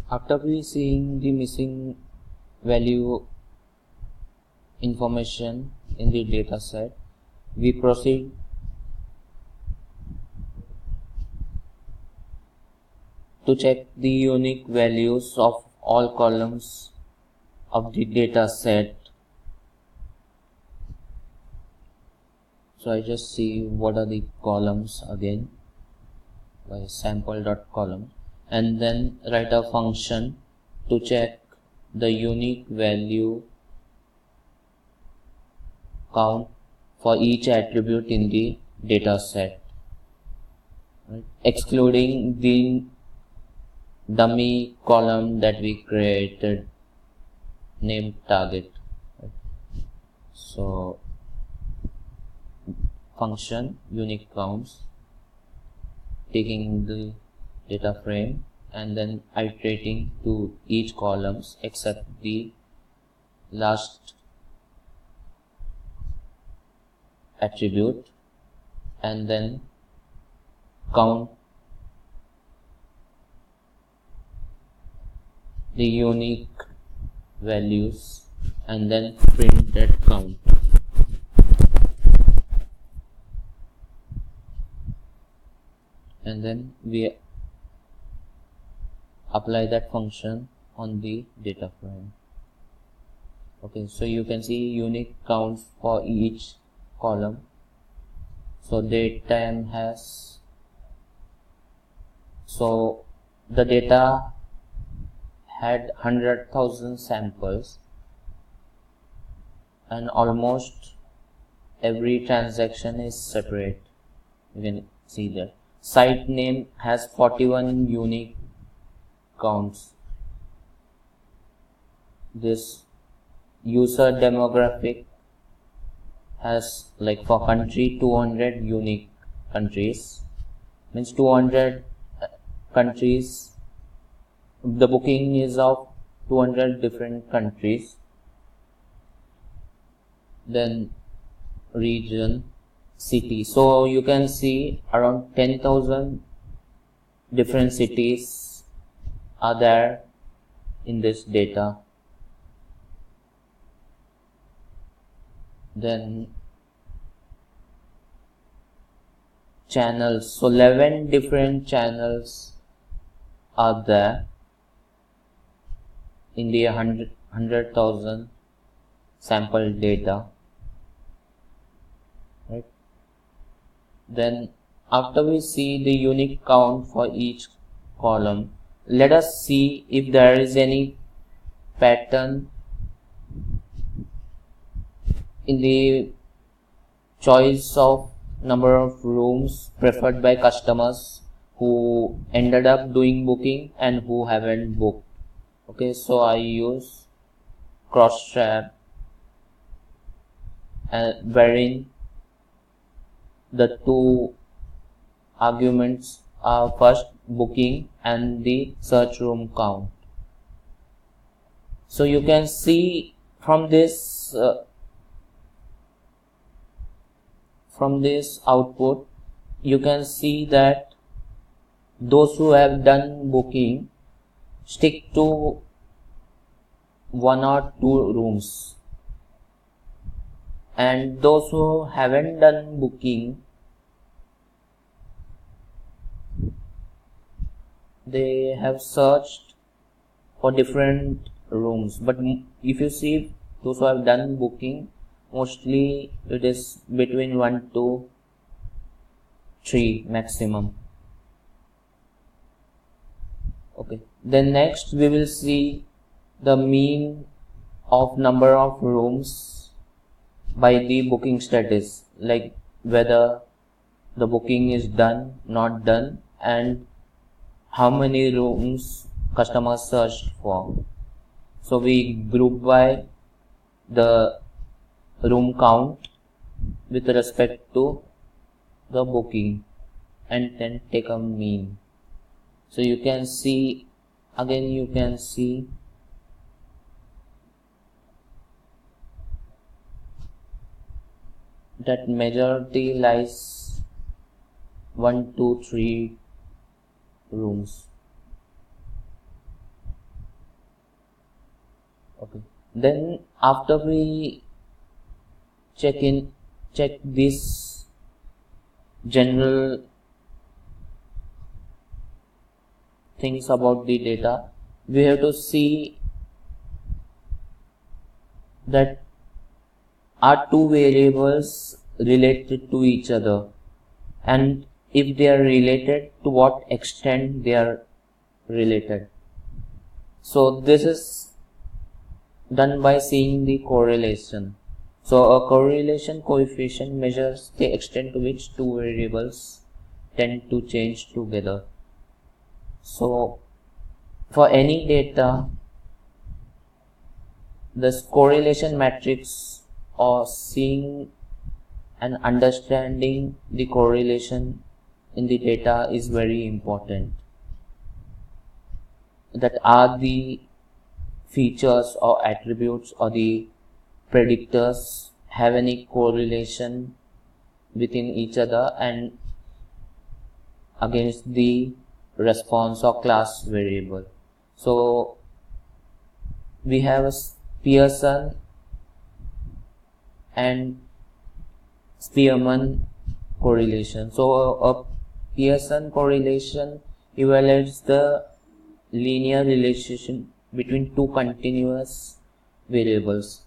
After we seeing the missing value information in the data set, we proceed to check the unique values of all columns of the data set. So I just see what are the columns again by sample.column, and then write a function to check the unique value count for each attribute in the data set, right? Excluding the dummy column that we created named target, right? So function unique counts, taking the data frame and then iterating to each columns except the last attribute, and then count the unique values and then print that count. And then we apply that function on the data frame. Okay, so you can see unique counts for each column. So datetime has, so the data had 100,000 samples, and almost every transaction is separate. You can see that. Site name has 41 unique counts. This user demographic has, like, for country, 200 unique countries, means 200 countries. The booking is of 200 different countries. Then region, city. So you can see around 10,000 different cities are there in this data. Then channels. So 11 different channels are there in the 100,000 sample data, right? Then after we see the unique count for each column, let us see if there is any pattern in the choice of number of rooms preferred by customers who ended up doing booking and who haven't booked. Okay, so I use cross tab, wherein the two arguments are first booking and the search room count. So you can see from this output, you can see that those who have done booking stick to 1 or 2 rooms, and those who haven't done booking, they have searched for different rooms. But if you see those who have done booking, mostly it is between 1 to 3 maximum. Okay, then next we will see the mean of number of rooms by the booking status, like whether the booking is done, not done, and how many rooms customers searched for. So we group by the room count with respect to the booking and then take a mean. So you can see, again you can see that majority lies 1, 2, 3 rooms. Okay, then after we check this general things about the data, we have to see that are two variables related to each other, and if they are related, to what extent they are related. So this is done by seeing the correlation. So a correlation coefficient measures the extent to which two variables tend to change together. So for any data, this correlation matrix, or seeing and understanding the correlation in the data, is very important. That are the features or attributes or the predictors have any correlation within each other and against the response or class variable. So we have a Pearson and Spearman correlation. So a Pearson correlation evaluates the linear relationship between two continuous variables,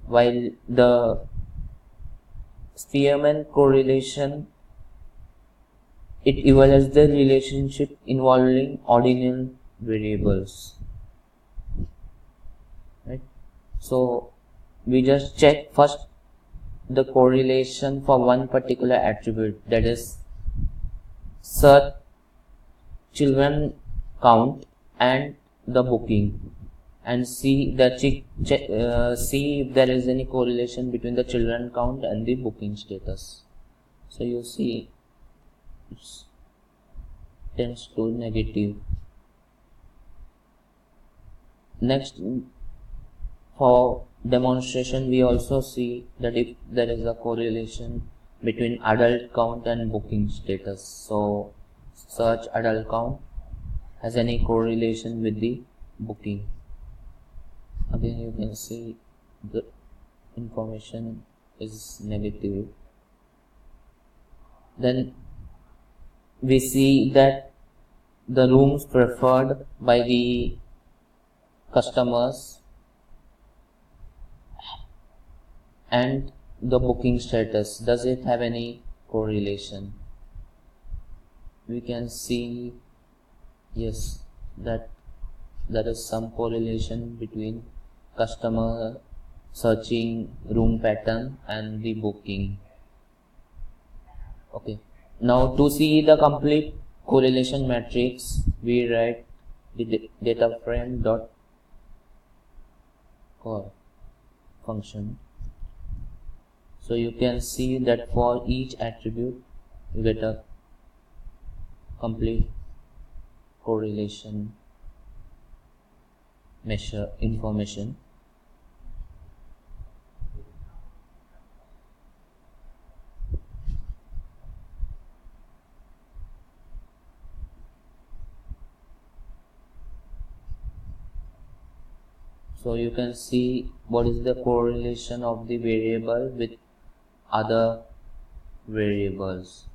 while the Spearman correlation, it evaluates the relationship involving ordinal variables. Right? So we just check first the correlation for one particular attribute, that is search children count and the booking, and see see if there is any correlation between the children count and the booking status. So you see it tends to negative. Next, for demonstration, we also see that if there is a correlation between adult count and booking status. So search adult count has any correlation with the booking. Again, you can see the information is negative. Then we see that the rooms preferred by the customers and the booking status, does it have any correlation? We can see yes, that there is some correlation between customer searching room pattern and the booking. Okay, now to see the complete correlation matrix, we write the data frame dot call function. So you can see that for each attribute you get a complete correlation measure information. So you can see what is the correlation of the variable with other variables.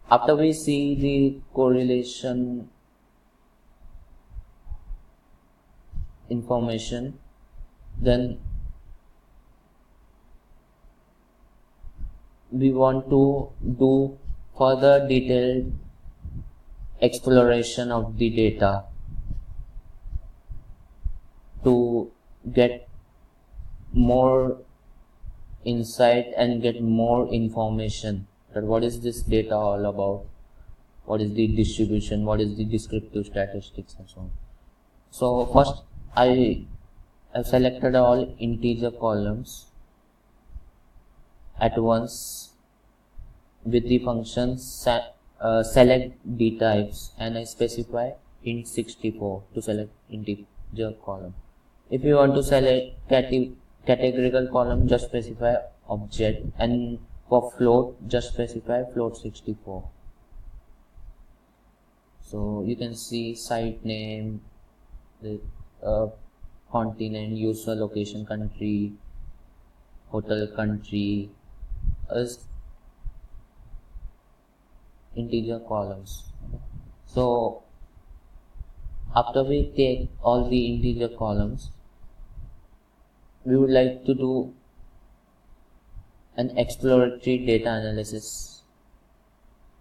After we see the correlation information, then we want to do further detailed exploration of the data to get more insight and get more information that what is this data all about, what is the distribution, what is the descriptive statistics, and so on. So first I have selected all integer columns at once with the function select d types, and I specify int 64 to select integer column. If you want to select categorical column, just specify object, and for float just specify float 64. So you can see site name, the continent, user location, country, hotel country as integer columns. So after we take all the integer columns, we would like to do an exploratory data analysis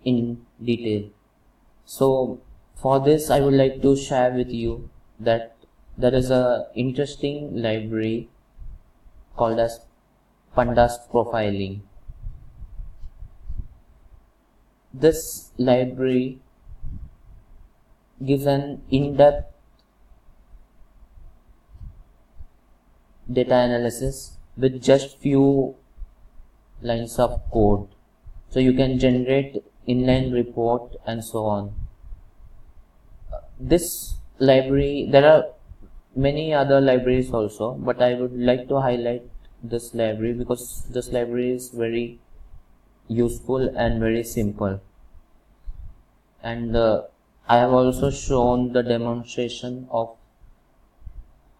in detail. So for this, I would like to share with you that there is a interesting library called as pandas profiling. This library gives an in-depth data analysis with just few lines of code. So you can generate inline report and so on. This library, there are many other libraries also, but I would like to highlight this library because this library is very useful and very simple. And I have also shown the demonstration of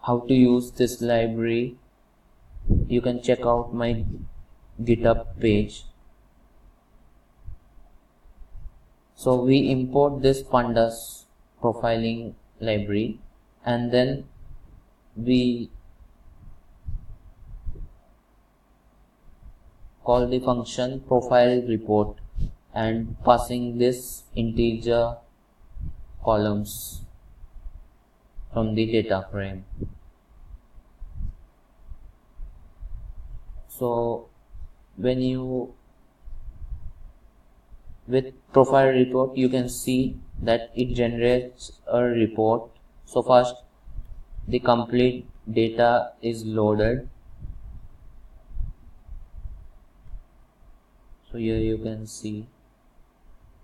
how to use this library. You can check out my GitHub page. So we import this pandas profiling library and then we call the function profile report and passing this integer columns from the data frame. So when you with profile report, you can see that it generates a report. So first the complete data is loaded. So here you can see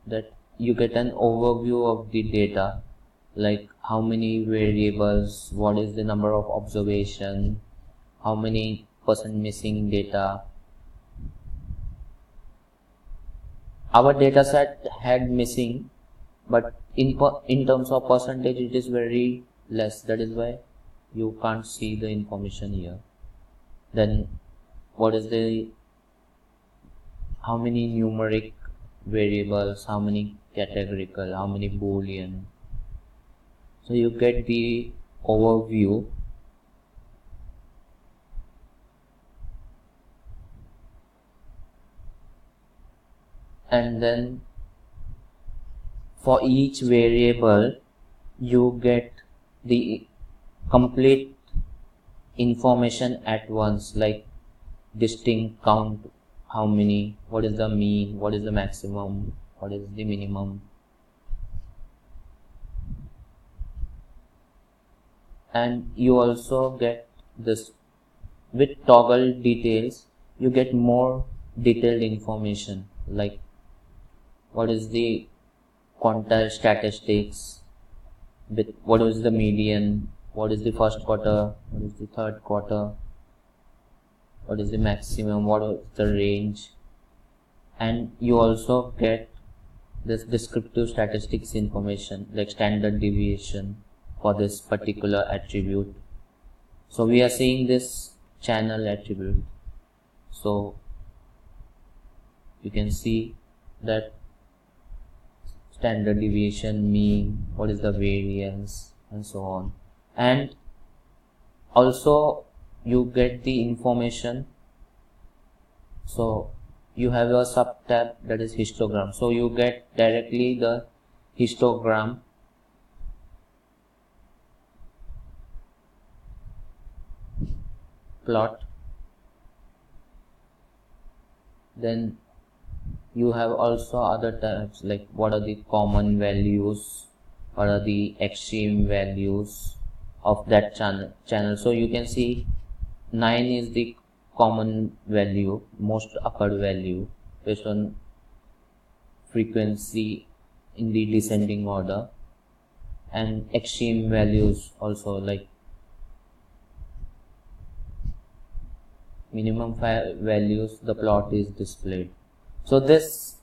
that you get an overview of the data, like how many variables, what is the number of observation, how many percent missing data. Our data set had missing, but in terms of percentage it is very less. That is why you can't see the information here. Then what is how many numeric variables, how many categorical, how many boolean. So you get the overview. And then for each variable you get the complete information at once, like distinct count, how many, what is the mean, what is the maximum, what is the minimum. And you also get this with toggle details, you get more detailed information, like what is the quantile statistics, with what is the median, what is the first quarter, what is the third quarter, what is the maximum, what is the range. And you also get this descriptive statistics information, like standard deviation for this particular attribute. So we are seeing this channel attribute. So you can see that standard deviation, mean, what is the variance, and so on. And also you get the information. So you have a sub tab that is histogram. So you get directly the histogram plot. Then you have also other tabs, like what are the common values, what are the extreme values of that channel. So you can see 9 is the common value, most occurred value based on frequency in the descending order, and extreme values also, like minimum values, the plot is displayed. So this